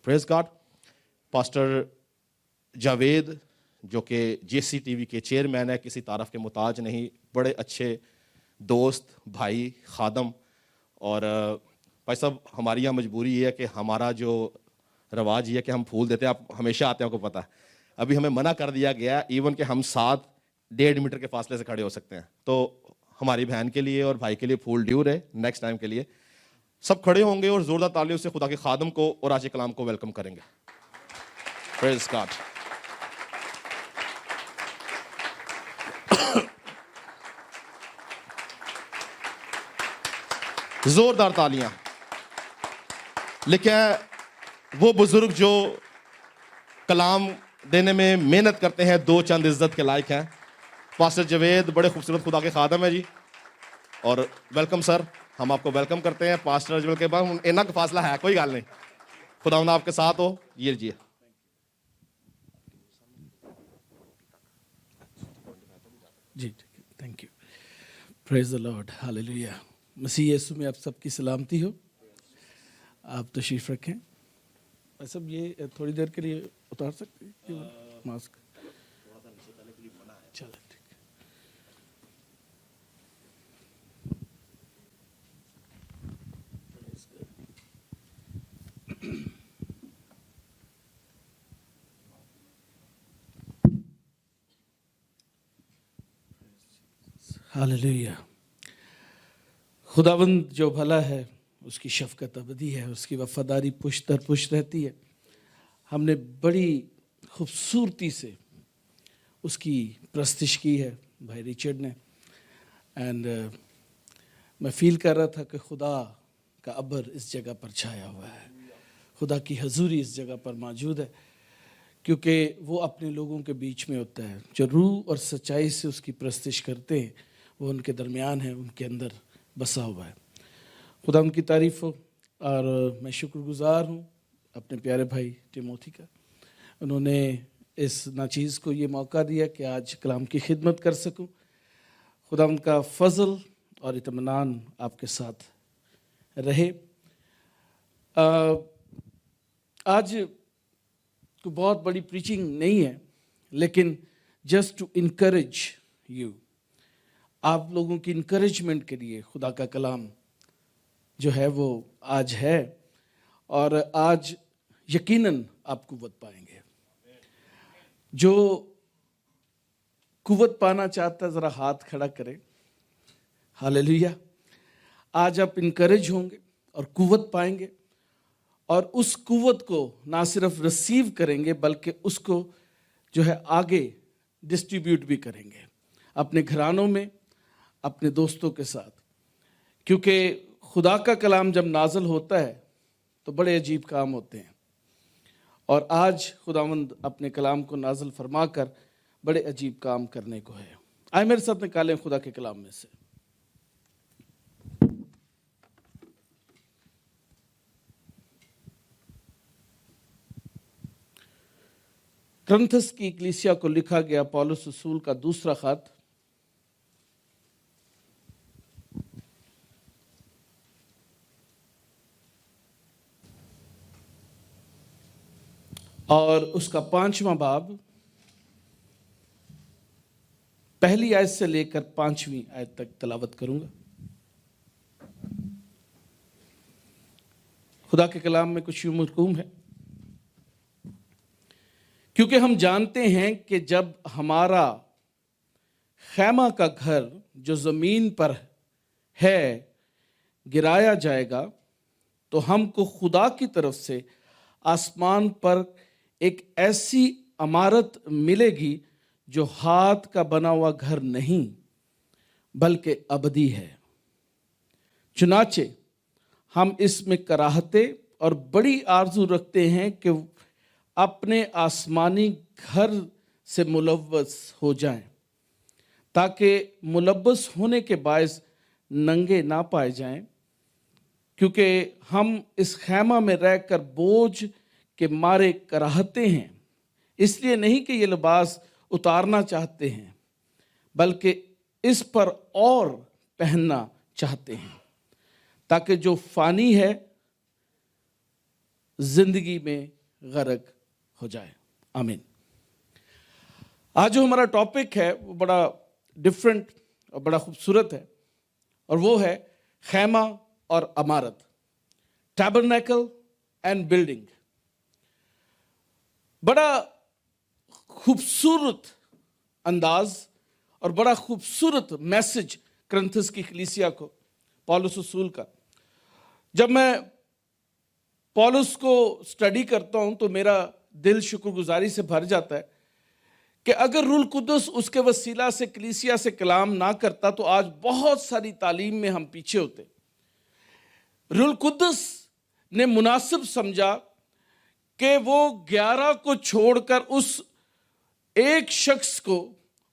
Praise God. Pastor Javed जो कि JCTV के चेयरमैन है, किसी तारफ़ के मुताज नहीं, बड़े अच्छे दोस्त, भाई, खादम। और भाई साहब, हमारी यहाँ मजबूरी ये है कि हमारा जो रवाज ये है कि हम फूल देते हैं, आप हमेशा आते हैं, आपको पता है। अभी हमें मना कर दिया गया इवन कि हम 7-1.5 मीटर के फासले से खड़े हो सकते हैं। तो हमारी बहन के लिए और भाई के लिए फूल ड्यू रहे, नेक्स्ट टाइम के लिए सब खड़े होंगे और जोरदार तालियों से खुदा के खादम को और आज कलाम को वेलकम करेंगे। Praise God. जोरदार तालियां। लेकिन वो बुजुर्ग जो कलाम देने में मेहनत करते हैं, दो चंद इज्जत के लायक हैं। पास्टर जावेद बड़े खूबसूरत खुदा के खादम है जी, और वेलकम सर, हम आपको वेलकम करते हैं। पास्टर जावेद के बाद इतना का फासला है, कोई गल नहीं, खुदा आपके साथ हो। ये जी जी, thank you. Praise the Lord, hallelujah. मसीह यीशु में आप सबकी सलामती हो। आप तशरीफ़ रखें। सब ये थोड़ी देर के लिए उतार सकते हैं मास्क? चलो ठीक है। हालेलुया। खुदावंद जो भला है, उसकी शफ़क़त अबदी है, उसकी वफ़ादारी पुश्त दर पुश्त रहती है। हमने बड़ी खूबसूरती से उसकी प्रस्तिश की है भाई रिचर्ड ने। एंड मैं फ़ील कर रहा था कि खुदा का अबर इस जगह पर छाया हुआ है, खुदा की हजूरी इस जगह पर मौजूद है, क्योंकि वो अपने लोगों के बीच में होता है। जो रूह और सच्चाई से उसकी प्रस्तिश करते हैं, वो उनके दरमियान है, उनके अंदर बसा हुआ है। खुदा उनकी तारीफ़ हो। और मैं शुक्रगुज़ार हूँ अपने प्यारे भाई टिमोथी का। उन्होंने इस नाचीज़ को ये मौका दिया कि आज कलाम की खिदमत कर सकूँ। खुदा उनका फ़ज़ल और इत्मीनान आपके साथ रहे। आज कोई बहुत बड़ी प्रीचिंग नहीं है, लेकिन जस्ट टू इनकरेज यू, आप लोगों की इनकरेजमेंट के लिए खुदा का कलाम जो है वो आज है। और आज यकीनन आप कुव्वत पाएंगे। जो कुव्वत पाना चाहता है ज़रा हाथ खड़ा करें। हालेलुया। आज आप इनकरेज होंगे और कुव्वत पाएंगे, और उस कुव्वत को ना सिर्फ रिसीव करेंगे बल्कि उसको जो है आगे डिस्ट्रीब्यूट भी करेंगे अपने घरानों में, अपने दोस्तों के साथ। क्योंकि खुदा का कलाम जब नाज़िल होता है तो बड़े अजीब काम होते हैं, और आज खुदावंद अपने कलाम को नाज़िल फरमा कर बड़े अजीब काम करने को है। आए मेरे साथ निकालें खुदा के कलाम में से करंथस की इक्लीसिया को लिखा गया पौलुस रसूल का दूसरा खत, और उसका 5वां बाब, पहली आयत से लेकर 5वीं आयत तक तलावत करूंगा। खुदा के कलाम में कुछ यूं मरकूम है, क्योंकि हम जानते हैं कि जब हमारा खैमा का घर जो ज़मीन पर है गिराया जाएगा, तो हमको खुदा की तरफ से आसमान पर एक ऐसी इमारत मिलेगी जो हाथ का बना हुआ घर नहीं बल्कि अबदी है। चुनाचे हम इसमें कराहते और बड़ी आरजू रखते हैं कि अपने आसमानी घर से मुलव्वस हो जाएं, ताकि मुलव्वस होने के बायस नंगे ना पाए जाएं। क्योंकि हम इस खैमा में रहकर बोझ के मारे कराहते हैं, इसलिए नहीं कि ये लिबास उतारना चाहते हैं, बल्कि इस पर और पहनना चाहते हैं, ताकि जो फानी है जिंदगी में गर्क हो जाए। आमीन। आज जो हमारा टॉपिक है वो बड़ा डिफरेंट और बड़ा खूबसूरत है, और वो है खैमा और अमारत, टैबरनेकल एंड बिल्डिंग। बड़ा खूबसूरत अंदाज और बड़ा खूबसूरत मैसेज करंथस की कलीसिया को पौलुस रसूल का। जब मैं पौलुस को स्टडी करता हूं तो मेरा दिल शुक्रगुजारी से भर जाता है कि अगर रूल कुद्दुस उसके वसीला से कलीसिया से कलाम ना करता तो आज बहुत सारी तालीम में हम पीछे होते। रूल कुद्दुस ने मुनासिब समझा कि वो 11 को छोड़कर उस एक शख्स को,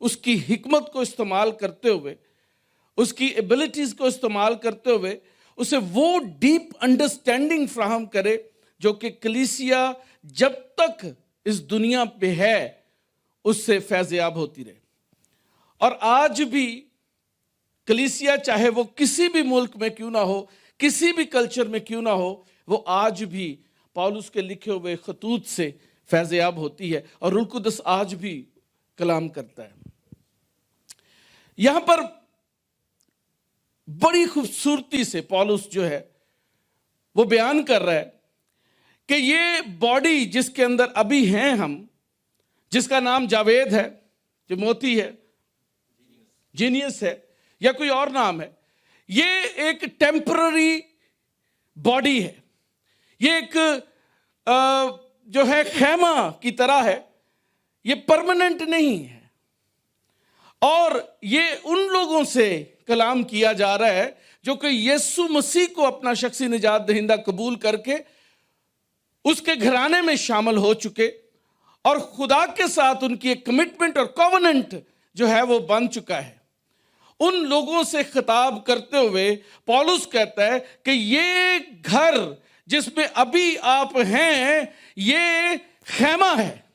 उसकी हिकमत को इस्तेमाल करते हुए, उसकी एबिलिटीज को इस्तेमाल करते हुए उसे वो डीप अंडरस्टैंडिंग फ्राहम करे जो कि कलीसिया जब तक इस दुनिया पे है उससे फैज़याब होती रहे। और आज भी कलीसिया, चाहे वो किसी भी मुल्क में क्यों ना हो, किसी भी कल्चर में क्यों ना हो, वो आज भी पौलुस के लिखे हुए खतूत से फैज़याब होती है और रूह कुद्दुस आज भी कलाम करता है। यहां पर बड़ी खूबसूरती से पौलुस जो है वो बयान कर रहा है कि ये बॉडी जिसके अंदर अभी हैं हम, जिसका नाम जावेद है, तिमोथी है, जीनियस है या कोई और नाम है, ये एक टेम्पररी बॉडी है। ये एक जो है खैमा की तरह है, ये परमानेंट नहीं है। और ये उन लोगों से कलाम किया जा रहा है जो कि यीशु मसीह को अपना शख्सी निजात दहिंदा कबूल करके उसके घराने में शामिल हो चुके और खुदा के साथ उनकी एक कमिटमेंट और कॉवेनेंट जो है वो बन चुका है। उन लोगों से खिताब करते हुए पौलुस कहता है कि ये घर जिसमें अभी आप हैं ये खैमा है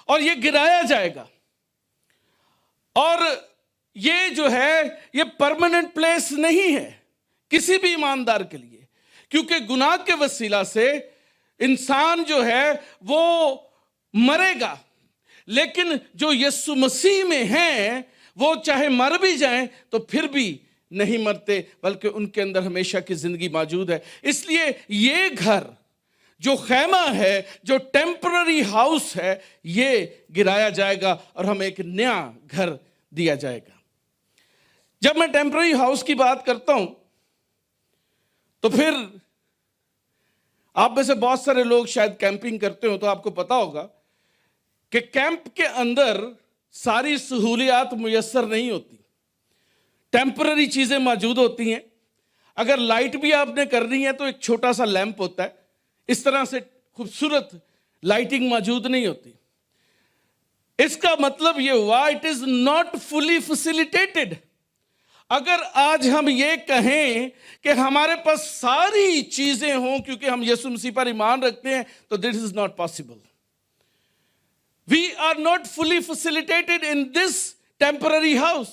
और ये गिराया जाएगा, और ये जो है ये परमानेंट प्लेस नहीं है किसी भी ईमानदार के लिए, क्योंकि गुनाह के वसीला से इंसान जो है वो मरेगा। लेकिन जो यीशु मसीह में हैं वो चाहे मर भी जाएं तो फिर भी नहीं मरते, बल्कि उनके अंदर हमेशा की जिंदगी मौजूद है। इसलिए ये घर जो खैमा है, जो टेम्पररी हाउस है, ये गिराया जाएगा और हमें एक नया घर दिया जाएगा। जब मैं टेम्पररी हाउस की बात करता हूं तो फिर आप में से बहुत सारे लोग शायद कैंपिंग करते हो तो आपको पता होगा कि कैंप के अंदर सारी सहूलियात मुयस्सर नहीं होती, टेम्पररी चीजें मौजूद होती हैं। अगर लाइट भी आपने करनी है तो एक छोटा सा लैंप होता है, इस तरह से खूबसूरत लाइटिंग मौजूद नहीं होती। इसका मतलब यह हुआ it is not fully facilitated. अगर आज हम ये कहें कि हमारे पास सारी चीजें हों क्योंकि हम यीशु मसीह पर ईमान रखते हैं, तो this is not possible. We are not fully facilitated in this temporary house,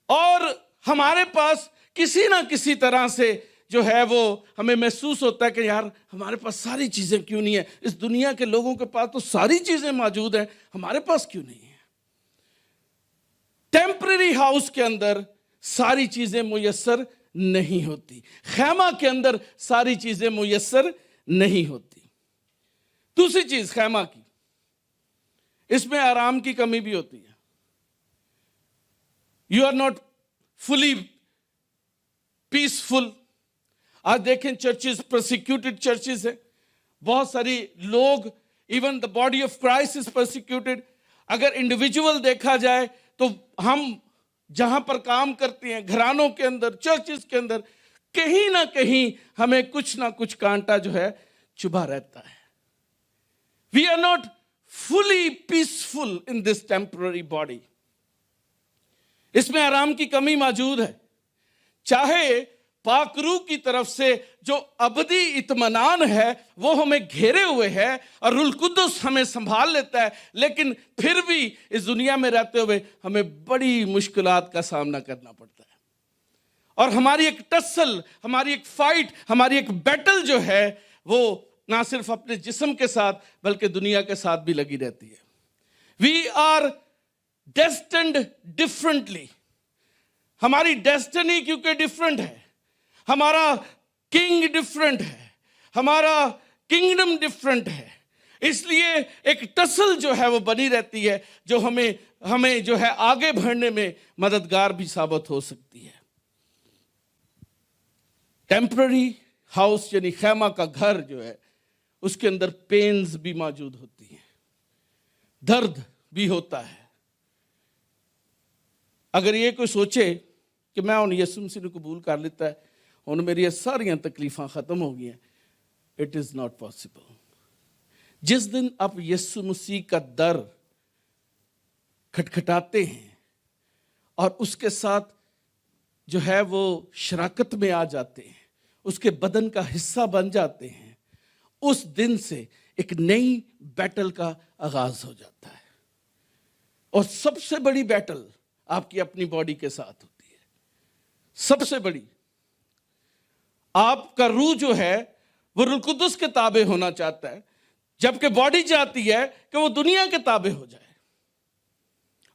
और हमारे पास किसी ना किसी तरह से जो है वो हमें महसूस होता है कि यार हमारे पास सारी चीजें क्यों नहीं है। इस दुनिया के लोगों के पास तो सारी चीजें मौजूद हैं, हमारे पास क्यों नहीं है। टेम्पररी हाउस के अंदर सारी चीजें मुयस्सर नहीं होती, खैमा के अंदर सारी चीजें मुयस्सर नहीं होती। दूसरी चीज खैमा की, इसमें आराम की कमी भी होती है। You are not fully peaceful. आज देखें चर्चेस, प्रोसिक्यूटेड चर्चेस है, बहुत सारी लोग, even the body of Christ is prosecuted. अगर इंडिविजुअल देखा जाए तो हम जहां पर काम करते हैं, घरानों के अंदर, चर्चेस के अंदर, कहीं ना कहीं हमें कुछ ना कुछ कांटा जो है चुभा रहता है। We are not fully peaceful in this temporary body. इसमें आराम की कमी मौजूद है। चाहे पाक रूह की तरफ से जो अबदी इत्मीनान है वो हमें घेरे हुए है और रूह कुद्दुस हमें संभाल लेता है, लेकिन फिर भी इस दुनिया में रहते हुए हमें बड़ी मुश्किलात का सामना करना पड़ता है। और हमारी एक टसल, हमारी एक फाइट, हमारी एक बैटल जो है वो ना सिर्फ अपने जिस्म के साथ बल्कि दुनिया के साथ भी लगी रहती है। We are destined differently. हमारी डेस्टिनी क्योंकि डिफरेंट है, हमारा किंग डिफरेंट है, हमारा किंगडम डिफरेंट है, इसलिए एक टसल जो है वो बनी रहती है जो हमें जो है आगे बढ़ने में मददगार भी साबित हो सकती है। टेम्पररी हाउस यानी खैमा का घर जो है उसके अंदर पेन्स भी मौजूद होती हैं, दर्द भी होता है। अगर ये कोई सोचे कि मैं हुण यीशु मसीह को कबूल कर लिता है, हुण मेरी सारियां तकलीफां खत्म हो गई हैं, इट इज नॉट पॉसिबल। जिस दिन आप यीशु मसीह का दर खटखटाते हैं और उसके साथ जो है वो शराकत में आ जाते हैं, उसके बदन का हिस्सा बन जाते हैं, उस दिन से एक नई बैटल का आगाज हो जाता है। और सबसे बड़ी बैटल आपकी अपनी बॉडी के साथ होती है, सबसे बड़ी। आपका रूह जो है वो रूह कुदस के ताबे होना चाहता है, जबकि बॉडी चाहती है कि वो दुनिया के ताबे हो जाए।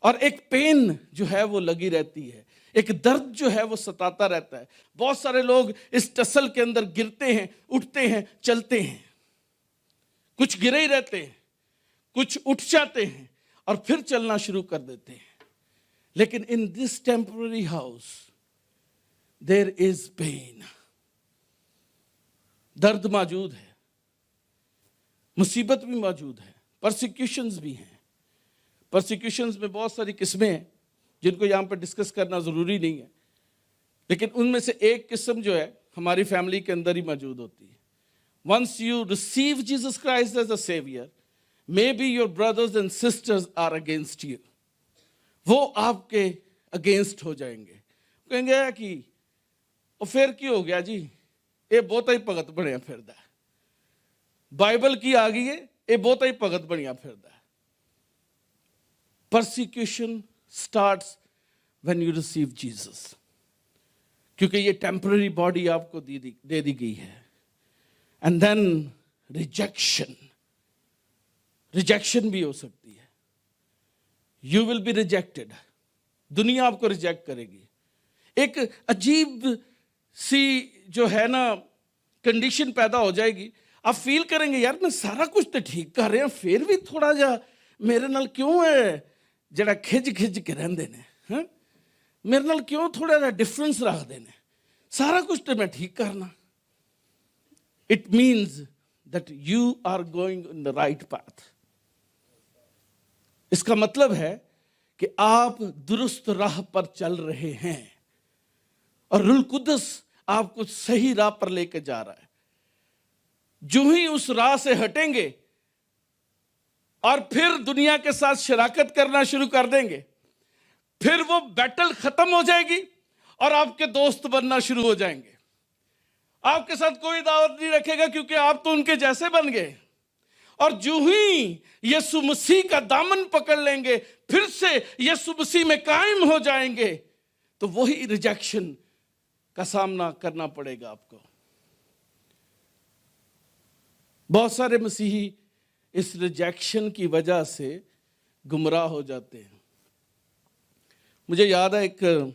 और एक पेन जो है वो लगी रहती है, एक दर्द जो है वो सताता रहता है। बहुत सारे लोग इस टसल के अंदर गिरते हैं, उठते हैं, चलते हैं, कुछ गिरे ही रहते हैं, कुछ उठ जाते हैं और फिर चलना शुरू कर देते हैं। लेकिन in this temporary house there is pain. दर्द मौजूद है, मुसीबत भी मौजूद है, परसिक्यूशंस भी हैं। परसिक्यूशंस में बहुत सारी किस्में हैं जिनको यहाँ पर डिस्कस करना ज़रूरी नहीं है, लेकिन उनमें से एक किस्म जो है हमारी फैमिली के अंदर ही मौजूद होती है। Once you receive Jesus Christ as a saviour, may be your brothers and sisters are against you. वो आपके अगेंस्ट हो जाएंगे, कहेंगे कि और फिर की हो गया जी, ये बहुत ही भगत बनया फिरदा, बाइबल की आ गई है, ये बहुत ही भगत बनया फिरदा। Persecution starts when you receive Jesus, क्योंकि ये टेम्पररी बॉडी आपको दे दी गई है। एंड देन रिजेक्शन भी हो सकती है। यू विल बी रिजेक्टेड, दुनिया आपको रिजेक्ट करेगी। एक अजीब सी जो है ना कंडीशन पैदा हो जाएगी। आप फील करेंगे यार मैं सारा कुछ तो ठीक कर रहा, फिर भी थोड़ा जा मेरे नाल क्यों है जरा खिज के रहंदे ने, हैं मेरे नाल क्यों थोड़ा जा डिफरेंस रखते हैं, सारा कुछ तो मैं ठीक करना। It means that you are going in the right path. इसका मतलब है कि आप दुरुस्त राह पर चल रहे हैं और रूह कुदस आपको सही राह पर लेके जा रहा है। जो ही उस राह से हटेंगे और फिर दुनिया के साथ शराकत करना शुरू कर देंगे, फिर वो बैटल खत्म हो जाएगी और आपके दोस्त बनना शुरू हो जाएंगे। आपके साथ कोई दावत नहीं रखेगा क्योंकि आप तो उनके जैसे बन गए। और जो ही यीशु मसीह का दामन पकड़ लेंगे, फिर से यीशु मसीह में कायम हो जाएंगे, तो वही रिजेक्शन का सामना करना पड़ेगा आपको। बहुत सारे मसीही इस रिजेक्शन की वजह से गुमराह हो जाते हैं। मुझे याद है एक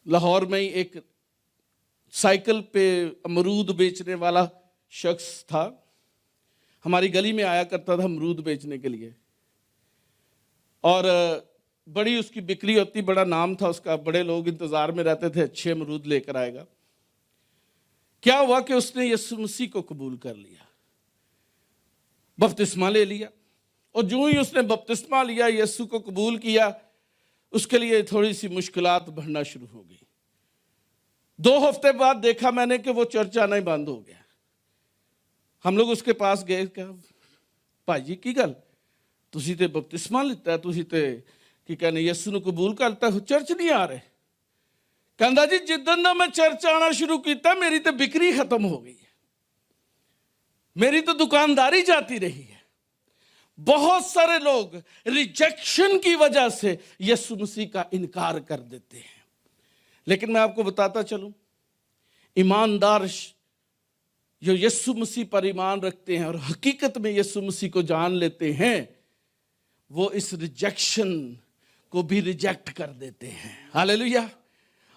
लाहौर में ही एक साइकिल पे अमरूद बेचने वाला शख्स था। हमारी गली में आया करता था अमरूद बेचने के लिए, और बड़ी उसकी बिक्री होती, बड़ा नाम था उसका, बड़े लोग इंतजार में रहते थे अच्छे अमरूद लेकर आएगा। क्या हुआ कि उसने यीशु मसीह को कबूल कर लिया, बपतिस्मा ले लिया, और जो ही उसने बपतिस्मा लिया, यीशु को कबूल किया, उसके लिए थोड़ी सी मुश्किलात बढ़ना शुरू हो गई। 2 हफ्ते बाद देखा मैंने कि वो चर्च आना ही बंद हो गया। हम लोग उसके पास गए, कहा भाई जी की गल, तुसी ते बपतिस्मा लिता है, तुसी ते की कहने यीशु ਨੂੰ कबूल करता, चर्च नहीं आ रहे। कहता जी जिदन दा मैं चर्च आना शुरू किया मेरी तो बिक्री खत्म हो गई है, मेरी तो दुकानदारी जाती रही है। बहुत सारे लोग रिजेक्शन की वजह से यीशु मसीह का इनकार कर देते हैं। लेकिन मैं आपको बताता चलूं, ईमानदार जो यीशु मसीह पर ईमान रखते हैं और हकीकत में यीशु मसीह को जान लेते हैं, वो इस रिजेक्शन को भी रिजेक्ट कर देते हैं। हालेलुया।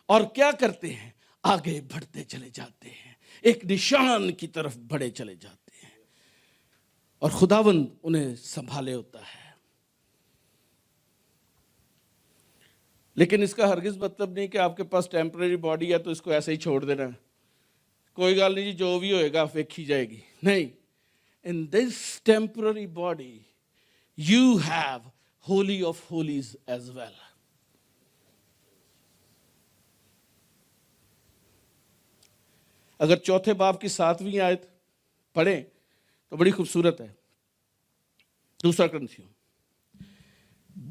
और क्या करते हैं? आगे बढ़ते चले जाते हैं, एक निशान की तरफ बढ़े चले जाते हैं और खुदावंद उन्हें संभाले होता है। लेकिन इसका हरगिज मतलब नहीं कि आपके पास टेम्पररी बॉडी है तो इसको ऐसे ही छोड़ देना है, कोई गल नहीं जी, जो भी होएगा वेखी जाएगी। नहीं, in this temporary body you have holy of holies as well. अगर चौथे बाब की 7वीं आयत पढ़ें तो बड़ी खूबसूरत है। 2 कुरिन्थियों,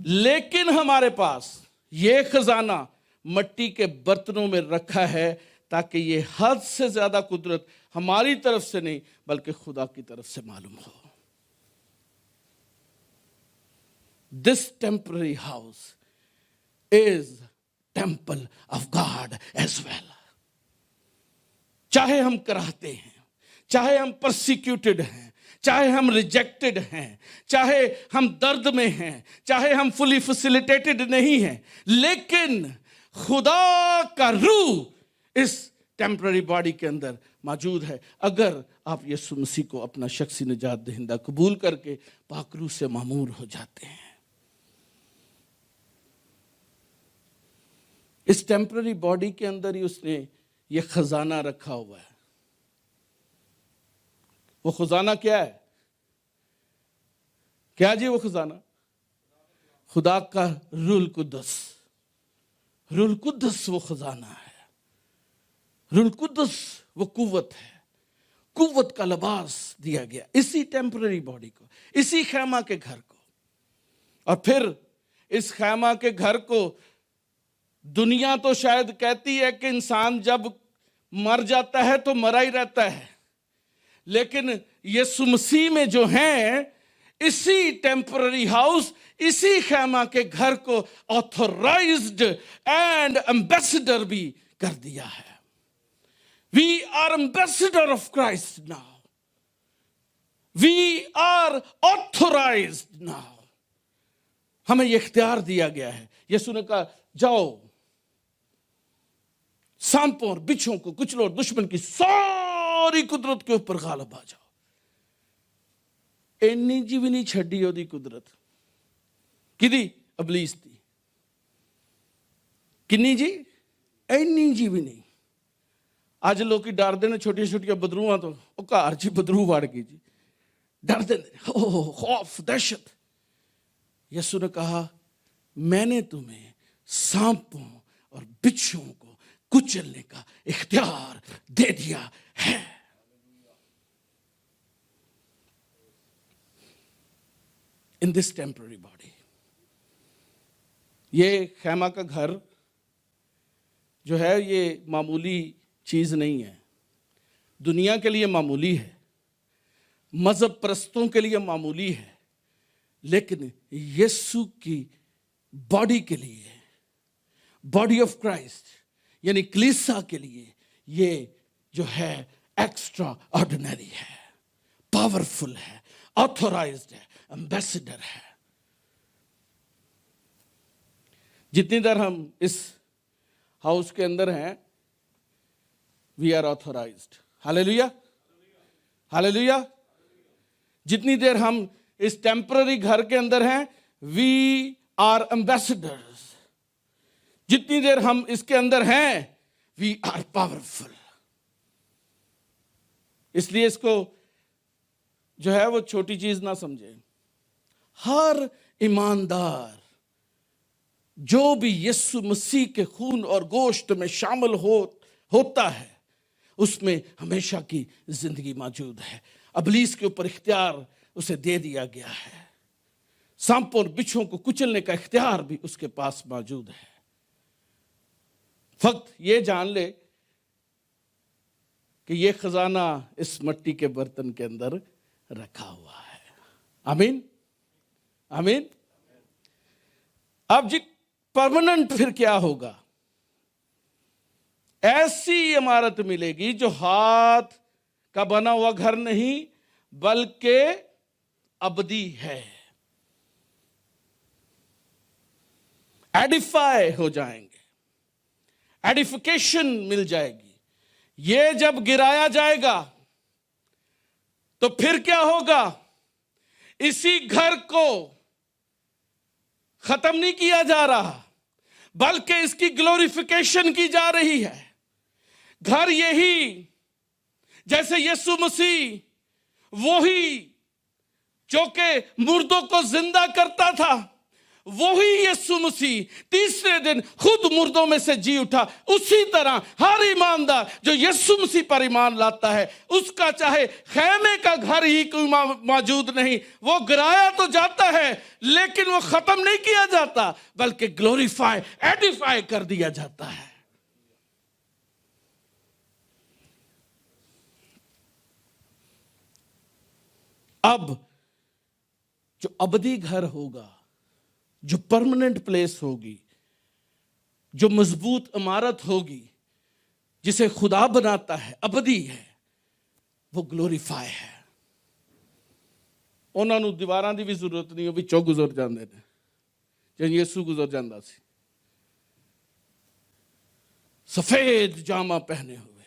लेकिन हमारे पास ये खजाना मट्टी के बर्तनों में रखा है ताकि ये हद से ज्यादा कुदरत हमारी तरफ से नहीं बल्कि खुदा की तरफ से मालूम हो। This temporary house is temple of God as well. चाहे हम कराहते हैं, चाहे हम परसिक्यूटेड हैं, चाहे हम रिजेक्टेड हैं, चाहे हम दर्द में हैं, चाहे हम फुली फैसिलिटेटेड नहीं हैं, लेकिन खुदा का रूह इस टेम्पररी बॉडी के अंदर मौजूद है। अगर आप यीशु मसीह को अपना शख्सी निजात दहिंदा कबूल करके पाक रूह से मामूर हो जाते हैं। इस टेम्पररी बॉडी के अंदर ही उसने ये खजाना रखा हुआ है। वो खजाना क्या है? क्या जी वो खजाना? खुदा का रूहुल कुद्दस। रूहुल कुद्दस वो खजाना है। रूहुल कुद्दस वो कुव्वत है। कुव्वत का लिबास दिया गया इसी टेम्पररी बॉडी को, इसी खैमा के घर को। और फिर इस खैमा के घर को दुनिया तो शायद कहती है कि इंसान जब मर जाता है तो मरा ही रहता है, लेकिन यीशु मसीह में जो है इसी टेम्पररी हाउस, इसी खैमा के घर को ऑथराइज्ड एंड एम्बेसडर भी कर दिया है। We are ambassador of Christ now, we are authorised now. हमें यह इख्तियार दिया गया है। यीशु ने कहा जाओ सांपों और बिच्छों को कुचलो और दुश्मन की सारी कुदरत के ऊपर गालिब आ जाओ। इन्नी जी भी नहीं छड़ी ओदी कुदरत। किदी? अबलीस दी। किन्नी जी? इन्नी जी भी नहीं। आज लोग डरते हैं छोटिया छोटिया बदरूआ तो, घर च बदरू वड़ गई जी, डरते खौफ दहशत। यीशु ने कहा मैंने तुम्हें सांपों और बिच्छुओं को कुचलने का इख्तियार दे दिया है। इन दिस टेम्पररी बॉडी। ये खैमा का घर जो है ये मामूली चीज नहीं है। दुनिया के लिए मामूली है, मजहब परस्तों के लिए मामूली है, लेकिन यीशु की बॉडी के लिए, बॉडी ऑफ क्राइस्ट यानी कलीसिया के लिए ये जो है एक्स्ट्रा ऑर्डिनरी है, पावरफुल है, ऑथोराइज्ड है, एम्बेसडर है। जितनी देर हम इस हाउस के अंदर हैं we are authorised. Hallelujah, hallelujah. जितनी देर हम इस टेम्पररी घर के अंदर हैं वी आर एम्बेसडर्स। जितनी देर हम इसके अंदर हैं वी आर पावरफुल। इसलिए इसको जो है वो छोटी चीज ना समझे। हर ईमानदार जो भी यीशु मसीह के खून और गोश्त में शामिल होता है उसमें हमेशा की जिंदगी मौजूद है। अबलीस के ऊपर इख्तियार उसे दे दिया गया है। सांपों और बिच्छुओं को कुचलने का इख्तियार भी उसके पास मौजूद है। फक्त ये जान ले कि ये खजाना इस मिट्टी के बर्तन के अंदर रखा हुआ है। आमीन, आमीन। अब जी परमानेंट फिर क्या होगा? ऐसी इमारत मिलेगी जो हाथ का बना हुआ घर नहीं बल्कि अबदी है। एडिफाई हो जाएंगे, एडिफिकेशन मिल जाएगी। ये जब गिराया जाएगा तो फिर क्या होगा? इसी घर को खत्म नहीं किया जा रहा बल्कि इसकी ग्लोरिफिकेशन की जा रही है। घर यही, जैसे यीशु मसीह वही जो कि मुर्दों को जिंदा करता था, वही यीशु मसीह तीसरे दिन खुद मुर्दों में से जी उठा। उसी तरह हर ईमानदार जो यीशु मसीह पर ईमान लाता है, उसका चाहे खैमे का घर ही कोई मौजूद नहीं, वो गिराया तो जाता है लेकिन वो खत्म नहीं किया जाता बल्कि ग्लोरीफाई, एडिफाई कर दिया जाता है। अब जो अबदी घर होगा, जो परमानेंट प्लेस होगी, जो मजबूत इमारत होगी, जिसे खुदा बनाता है, अबदी है, वो ग्लोरीफाई है। ਉਹਨਾਂ ਨੂੰ ਦੀਵਾਰਾਂ ਦੀ ਵੀ ਜ਼ਰੂਰਤ ਨਹੀਂ, ਉਹ ਵਿੱਚੋਂ ਗੁਜ਼ਰ ਜਾਂਦੇ ਨੇ ਜਿਵੇਂ ਯਿਸੂ ਗੁਜ਼ਰ ਜਾਂਦਾ ਸੀ। सफेद जामा पहने हुए,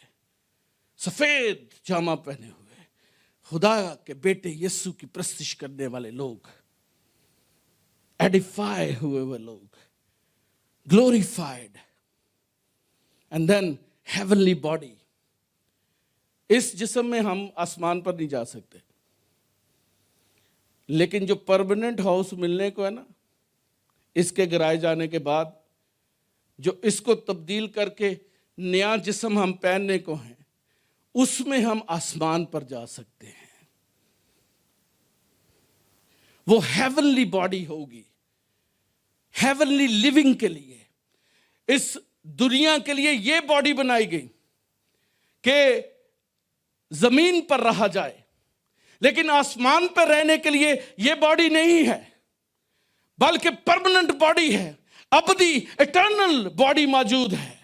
सफेद जामा पहने हुए खुदा के बेटे यीशु की प्रस्तुति करने वाले लोग, एडिफाई हुए हुए लोग, glorified, and then heavenly body. इस जिस्म में हम आसमान पर नहीं जा सकते, लेकिन जो परमानेंट हाउस मिलने को है ना, इसके गिराए जाने के बाद जो इसको तब्दील करके नया जिस्म हम पहनने को हैं, उसमें हम आसमान पर जा सकते हैं। वो हेवनली बॉडी होगी, हेवनली लिविंग के लिए। इस दुनिया के लिए ये बॉडी बनाई गई कि जमीन पर रहा जाए, लेकिन आसमान पर रहने के लिए ये बॉडी नहीं है बल्कि परमानेंट बॉडी है, अबदी इटर्नल बॉडी मौजूद है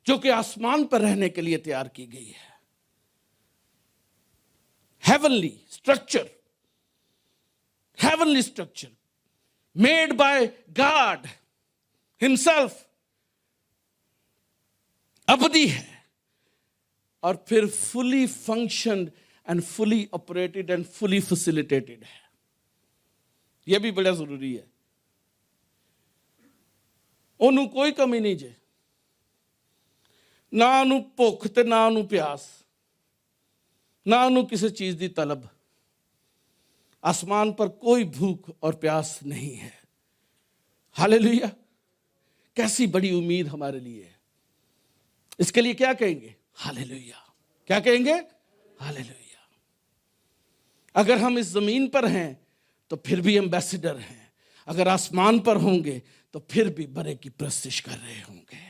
जो कि आसमान पर रहने के लिए तैयार की गई है। Heavenly structure, heavenly structure made by God himself, अबदी है और फिर fully functioned and fully operated and fully facilitated है। यह भी बड़ा जरूरी है। ਉਹਨੂੰ ਕੋਈ ਕਮੀ ਨਹੀਂ ਜੇ, ਨਾ ਉਹਨੂੰ ਭੁੱਖ ਤੇ ਨਾ ਉਹਨੂੰ ਪਿਆਸ, ना ਉਹਨੂੰ किसी चीज की तलब। आसमान पर कोई भूख और प्यास नहीं है। हालेलुया! कैसी बड़ी उम्मीद हमारे लिए है। इसके लिए क्या कहेंगे? हालेलुया! क्या कहेंगे? हालेलुया! अगर हम इस जमीन पर हैं तो फिर भी एम्बेसडर हैं, अगर आसमान पर होंगे तो फिर भी बड़े की प्रस्तिश कर रहे होंगे।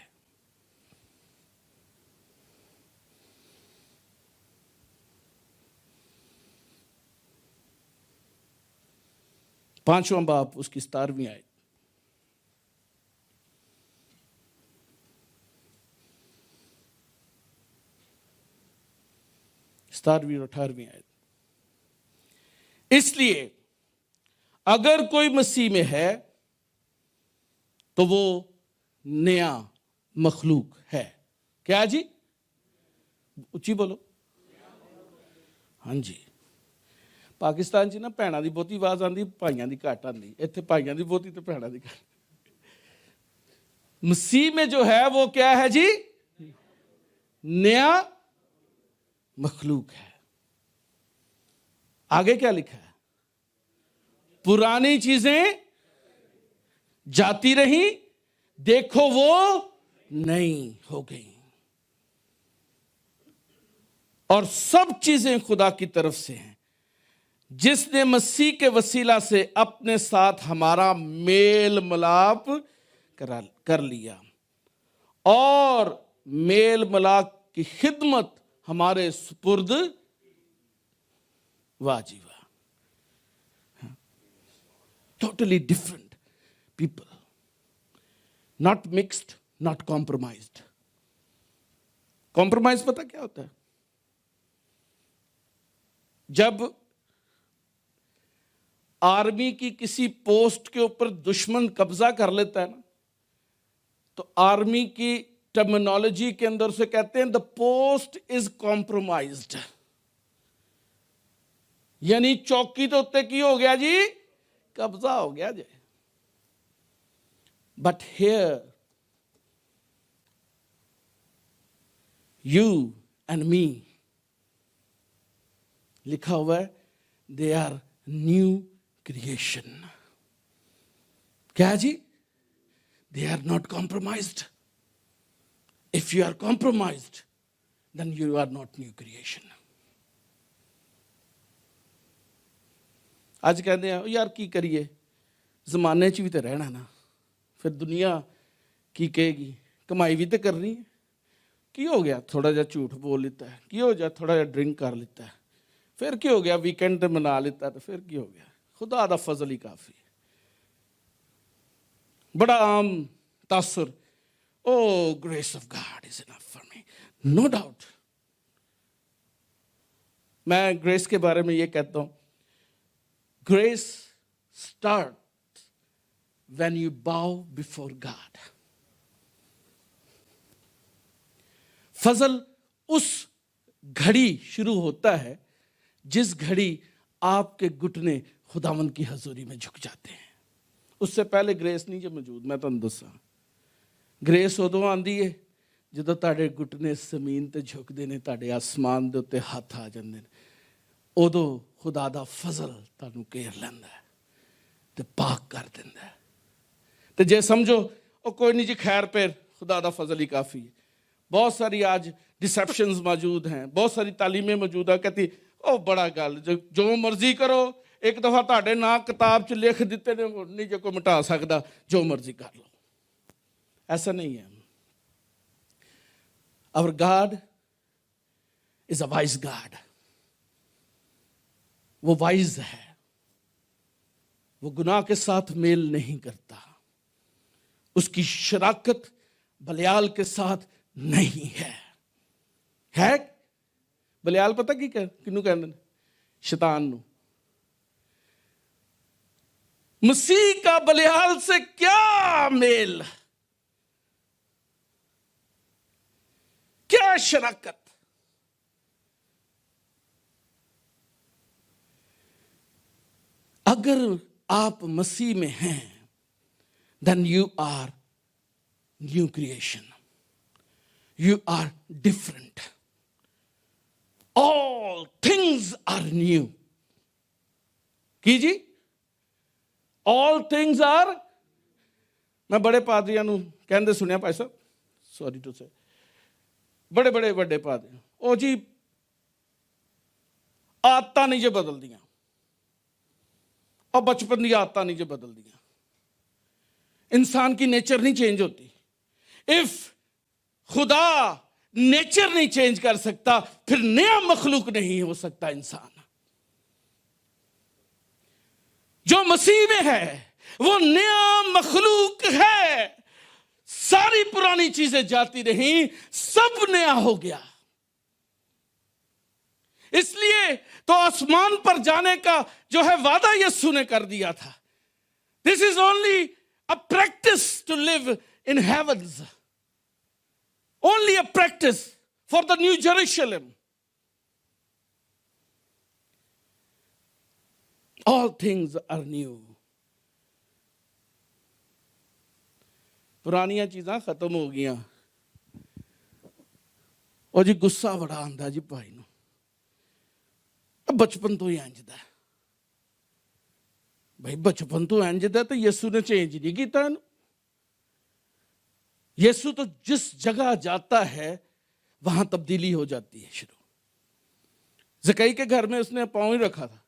पांचवां बाप उसकी 17वीं आयत। और 18वीं आयत। इसलिए अगर कोई मसीह में है तो वो नया मखलूक है। क्या जी? उच्ची बोलो। हाँ जी। पाकिस्तान च ना भैणों की बहुती आवाज आती, भाइयों की घट आती। इत्थे भाइयों की बहुती तो भैणों की घट। मसीह में जो है वो क्या है जी? नया मखलूक है। आगे क्या लिखा है? पुरानी चीजें जाती रही, देखो वो नई हो गई, और सब चीजें खुदा की तरफ से हैं, जिसने मसीह के वसीला से अपने साथ हमारा मेल मिलाप कर लिया और मेल मिलाप की खिदमत हमारे सुपुर्द। वाह जी वाह! Totally different people, not mixed, not compromised. Compromise पता क्या होता है? जब आर्मी की किसी पोस्ट के ऊपर दुश्मन कब्जा कर लेता है ना, तो आर्मी की टर्मिनोलॉजी के अंदर से कहते हैं द पोस्ट इज कॉम्प्रोमाइज्ड। यानी चौकी तो उत्ते की हो गया जी, कब्जा हो गया जी। But here you and me लिखा हुआ है दे आर न्यू क्रिएशन। क्या है जी? They are not compromised. If you are compromised then you are not new creation. ਅੱਜ ਕਹਿੰਦੇ ਆ ਯਾਰ ਕੀ ਕਰੀਏ, ਜ਼ਮਾਨੇ 'ਚ ਵੀ ਤੇ ਰਹਿਣਾ ਨਾ, ਫਿਰ ਦੁਨੀਆ ਕੀ ਕਹੇਗੀ, ਕਮਾਈ ਵੀ ਤੇ ਕਰਨੀ ਹੈ। ਕੀ ਹੋ ਗਿਆ, ਥੋੜਾ ਜਿਹਾ ਝੂਠ ਬੋਲ ਲਿੱਤਾ ਹੈ, ਕੀ ਹੋ ਗਿਆ, ਥੋੜਾ ਜਿਹਾ ਡਰਿੰਕ ਕਰ ਲਿੱਤਾ ਹੈ, ਫਿਰ ਕੀ ਹੋ ਗਿਆ, ਵੀਕਐਂਡ ਤੇ ਮਨਾ ਲਿੱਤਾ ਤਾਂ ਫਿਰ ਕੀ ਹੋ ਗਿਆ, ਖੁਦਾ ਦਾ ਫਜ਼ਲ ਹੀ ਕਾਫੀ ਹੈ। बड़ा आम तासुर, oh grace of God is enough for me, no doubt. मैं ग्रेस के बारे में ये कहता हूं, grace start when you bow before God. फजल उस घड़ी शुरू होता है जिस घड़ी आपके घुटने खुदावंद की हजूरी में झुक जाते हैं। उससे पहले ग्रेस नहीं जो मौजूद। मैं तुहानूं दसां, ग्रेस उदों आंदी है जदों तुहाडे घुटने जमीन ते झुकदे ने, तुहाडे आसमान दे उत्ते हत्थ आ जांदे ने, उदों खुदा दा फजल तुहानूं घेर लैंदा है ते पाक कर दिंदा है। ते जे समझो ओ कोई नहीं जी, खैर फिर खुदा दा फजल ही काफ़ी है। बहुत सारी आज डिसेप्शंस मौजूद हैं, बहुत सारी तालीमें मौजूद है, कहती ओ बड़ा गल जो मर्जी करो, एक दफ़ा तुहाडे नाम किताब च लिख दिते ने, नहीं जो कोई मिटा सकता, जो मर्जी कर लो। ऐसा नहीं है। Our God is a wise God. वो वाइज है, वो गुनाह के साथ मेल नहीं करता, उसकी शराकत बलियाल के साथ नहीं है। बलियाल पता की किनू कहते हैं? शैतान नू। मसीह का बलियाल से क्या मेल, क्या शराकत। अगर आप मसीह में हैं then you are new creation, you are different, all things are new. की जी, ऑल थिंग्स आर। मैं बड़े पादरियां नूं कहंदे सुनिया, भाई साहब सॉरी टू से, बड़े बड़े बड़े पादरी, ओ जी आदतां नहीं जो बदल दियां, और बचपन दी आदतां नहीं जो बदल दियां, इंसान की नेचर नहीं चेंज होती। इफ खुदा नेचर नहीं चेंज कर सकता, फिर नया मखलूक नहीं हो सकता इंसान। जो मसीह में है वो नया मखलूक है। सारी पुरानी चीजें जाती रहीं, सब नया हो गया। इसलिए तो आसमान पर जाने का जो है वादा यीशु ने कर दिया था। This is only a practice to live in heavens, only a practice for the new Jerusalem. All things are new. पुरानियां चीज़ां खत्म हो गईयां। और जी गुस्सा बड़ा आंदा जी भाई नूं, बचपन तो ही इंजदा है भाई, बचपन तो इंजदा तो यीशु ने चेंज नहीं किया। यीशु तो जिस जगह जाता है वहां तब्दीली हो जाती है शुरू। ज़कई के घर में उसने पांव ही रखा था,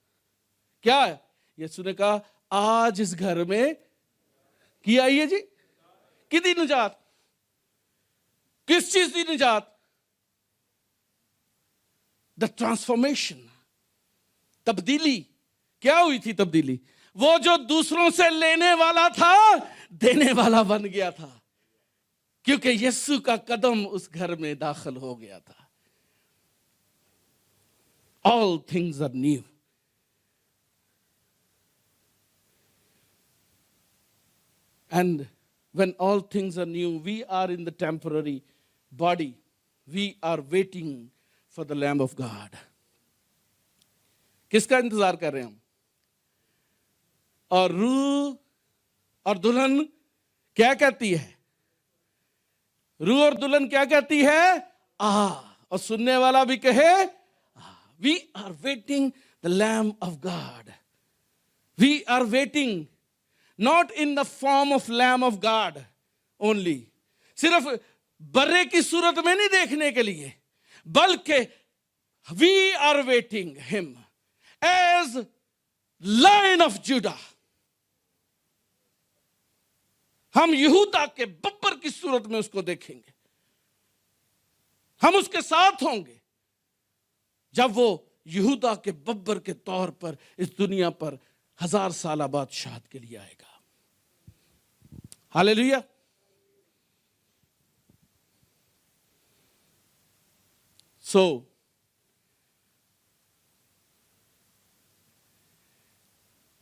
क्या है? यीशु ने कहा आज इस घर में की आई है जी, किदी निजात, किस चीज की निजात? द ट्रांसफॉर्मेशन, तब्दीली। क्या हुई थी तब्दीली? वो जो दूसरों से लेने वाला था देने वाला बन गया था। क्योंकि यीशु का कदम उस घर में दाखिल हो गया था। All things are new. And when all things are new, we are in the temporary body. We are waiting for the Lamb of God. किसका इंतजार कर रहे हैं हम? और रूह और दुल्हन क्या कहती है? रूह और दुल्हन क्या कहती है? आ। और सुनने वाला भी कहे आ। We are waiting the Lamb of God. We are waiting not in the form of Lamb of God only. सिर्फ बर्रे की सूरत में नहीं देखने के लिए, बल्कि we are waiting him as Lion of Judah. हम यहूदा के बब्बर की सूरत में उसको देखेंगे। हम उसके साथ होंगे जब वो यहूदा के बब्बर के तौर पर इस दुनिया पर 1000 साल बादशाहत के लिए आएगा। हालेलुया। सो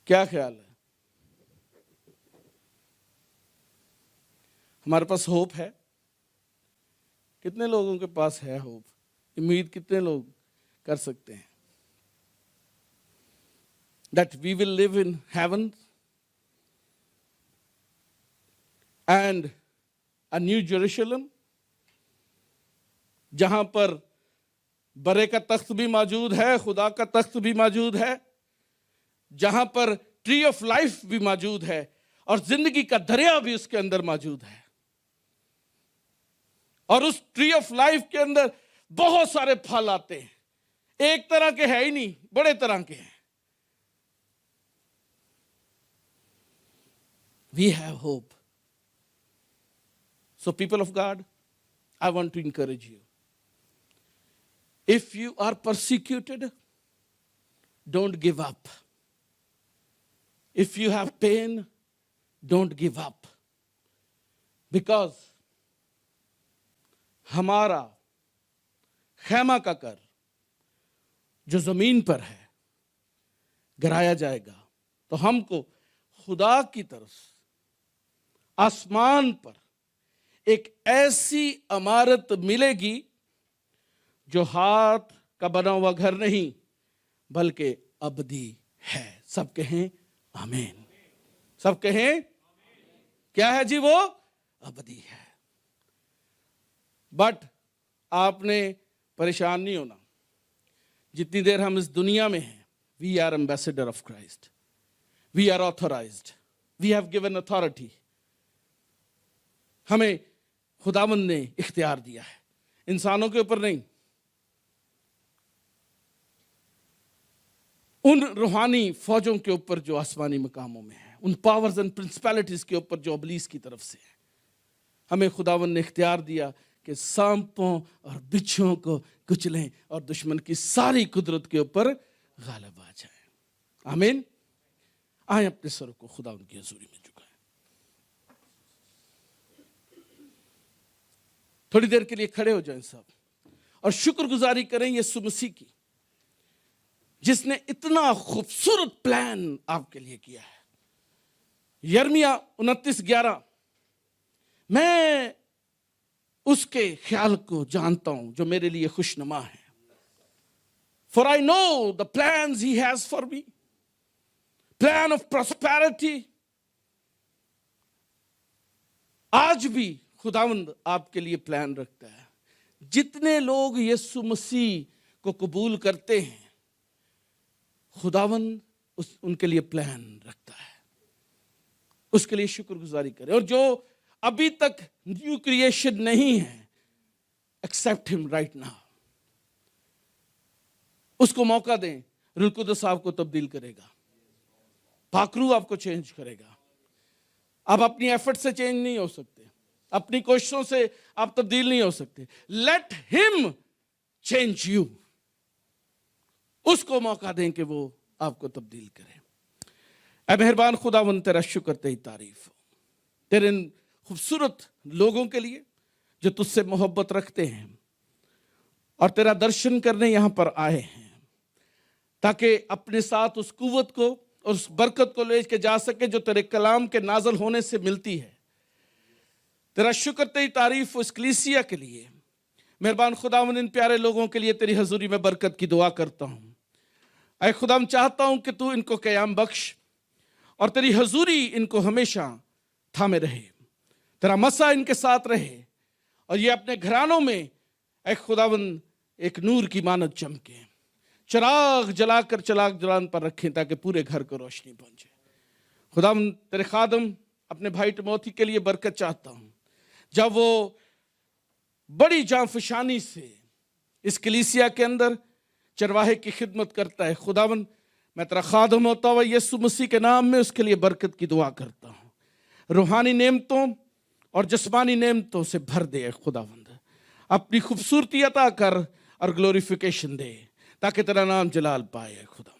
क्या ख्याल है? हमारे पास होप है? कितने लोगों के पास है होप? उम्मीद कितने लोग कर सकते हैं that we will live in heaven and a new Jerusalem, जहां पर बरे का तख्त भी मौजूद है, खुदा का तख्त भी मौजूद है, जहां पर ट्री ऑफ लाइफ भी मौजूद है और जिंदगी का दरिया भी उसके अंदर मौजूद है। और उस ट्री ऑफ लाइफ के अंदर बहुत सारे फल आते हैं। एक तरह के है ही नहीं, बड़े तरह के हैं। We have hope. So people of God, I want to encourage you. If you are persecuted, don't give up. If you have pain, don't give up. Because हमारा खैमा का कर जो जमीन पर है गिराया जाएगा, तो हमको खुदा की तरफ आसमान पर एक ऐसी इमारत मिलेगी जो हाथ का बना हुआ घर नहीं बल्कि अबदी है। सब कहें आमीन। सब कहें क्या है जी? वो अबदी है। बट आपने परेशान नहीं होना। जितनी देर हम इस दुनिया में हैं, we are ambassador of Christ, we are authorised, we have given authority. हमें खुदावंद ने इख्तियार दिया है, इंसानों के ऊपर नहीं। उन रूहानी फौजों के ऊपर जो आसमानी मकामों में है, उन पावर्स एंड प्रिंसिपैलिटीज के ऊपर जो इब्लीस की तरफ से है। हमें खुदावंद ने इख्तियार दिया कि सांपों और बिच्छुओं को कुचलें और दुश्मन की सारी कुदरत के ऊपर गालिब आ जाए। आमीन। आए अपने सर को खुदा उनकी हजूरी में झुकाएं। थोड़ी देर के लिए खड़े हो जाएं सब और शुक्रगुजारी करें यीशु मसीह की, जिसने इतना खूबसूरत प्लान आपके लिए किया है। यिर्मयाह 29:11, मैं उसके ख्याल को जानता हूं जो मेरे लिए खुशनुमा है। For I know the plans he has for me, plan of prosperity। आज भी खुदावंद आपके लिए प्लान रखता है। जितने लोग यीशु मसीह को कबूल करते हैं, खुदावंद उनके लिए प्लान रखता है। उसके लिए शुक्रगुजारी करें। और जो अभी तक न्यू क्रिएशन नहीं है, एक्सेप्ट हिम राइट नाउ। उसको मौका दें। रूह कुदस आपको तब्दील करेगा, पाकरू आपको चेंज करेगा। आप अपनी एफर्ट से चेंज नहीं हो सकते, अपनी कोशिशों से आप तब्दील नहीं हो सकते। Let him change you. उसको मौका दें कि वो आपको तब्दील करे। ऐ मेहरबान खुदावंद, तेरा शुक्र, तेरी तारीफ हो तेरे इन खूबसूरत लोगों के लिए, जो तुझसे मोहब्बत रखते हैं और तेरा दर्शन करने यहाँ पर आए हैं, ताकि अपने साथ उस कुव्वत को और उस बरकत को ले के जा सके जो तेरे कलाम के नाजल होने से मिलती है। तेरा शुक्र, तेरी तारीफ उस कलीसिया के लिए। मेहरबान खुदावंद, इन प्यारे लोगों के लिए तेरी हजूरी में बरकत की दुआ करता हूँ। ऐ खुदा, मैं चाहता हूँ कि तू इनको क़याम बख्श और तेरी हजूरी इनको हमेशा थामे रहे, तेरा मसा इनके साथ रहे और ये अपने घरानों में ऐ खुदावंद एक नूर की मानत चमके, चिराग जलाकर चराग जलान पर रखें ताकि पूरे घर को रोशनी पहुंचे। खुदावंद, तेरे खादम अपने भाई तिमोथी के लिए बरकत चाहता हूँ, जब वो बड़ी जांफशानी से इस कलीसिया के अंदर चरवाहे की खिदमत करता है। खुदावंद, मैं तेरा खादम होता हुआ यीशु मसीह के नाम में उसके लिए बरकत की दुआ करता हूँ। रूहानी नेमतों और जिस्मानी नेमतों से भर दे खुदावंद, अपनी खूबसूरती अता कर और ग्लोरिफिकेशन दे ताकि तेरा नाम जलाल पाए। खुदा,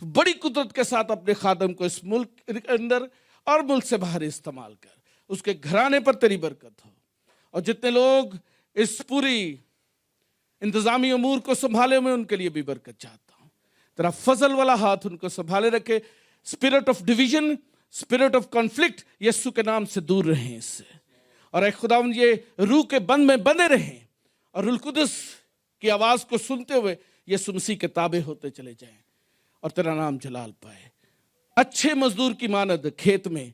तो बड़ी कुदरत के साथ अपने खादम को इस मुल्क के अंदर और मुल्क से बाहर इस्तेमाल कर, उसके घराने पर तेरी बरकत हो और जितने लोग इस पूरी इंतजामी अमूर को संभाले मैं उनके लिए भी बरकत चाहता हूँ। तेरा फजल वाला हाथ उनको संभाले रखे। Spirit of division, spirit of conflict यीशु के नाम से दूर रहें इससे, और एक खुदावंद ये रूह के बंद में बंधे रहें और रुल कुदस की आवाज़ को सुनते हुए यीशु मसीह के ताबे होते चले जाएं और तेरा नाम जलाल पाए। अच्छे मजदूर की मानद खेत में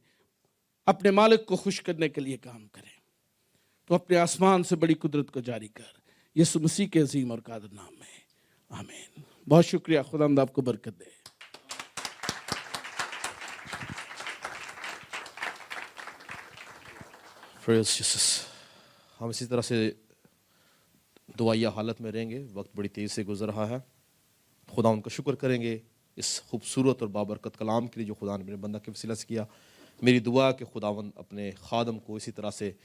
अपने मालिक को खुश करने के लिए काम करें, तो अपने आसमान से बड़ी कुदरत को जारी कर, यीशु मसीह के अजीम और कादर नाम में, आमीन। बहुत शुक्रिया। खुदावंद आपको बरकत दे। Praise Jesus. हम इसी तरह से दुआया हालत में रहेंगे। वक्त बड़ी तेज़ से गुजर रहा है। खुदा उनका शुक्र करेंगे इस खूबसूरत और बाबरकत कलाम के लिए जो खुदा ने अपने बंदा के वसीला से किया। मेरी दुआ कि खुदावंद अपने खादम को इसी तरह से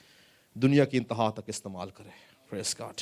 दुनिया की इंतहा तक इस्तेमाल करे। Praise God.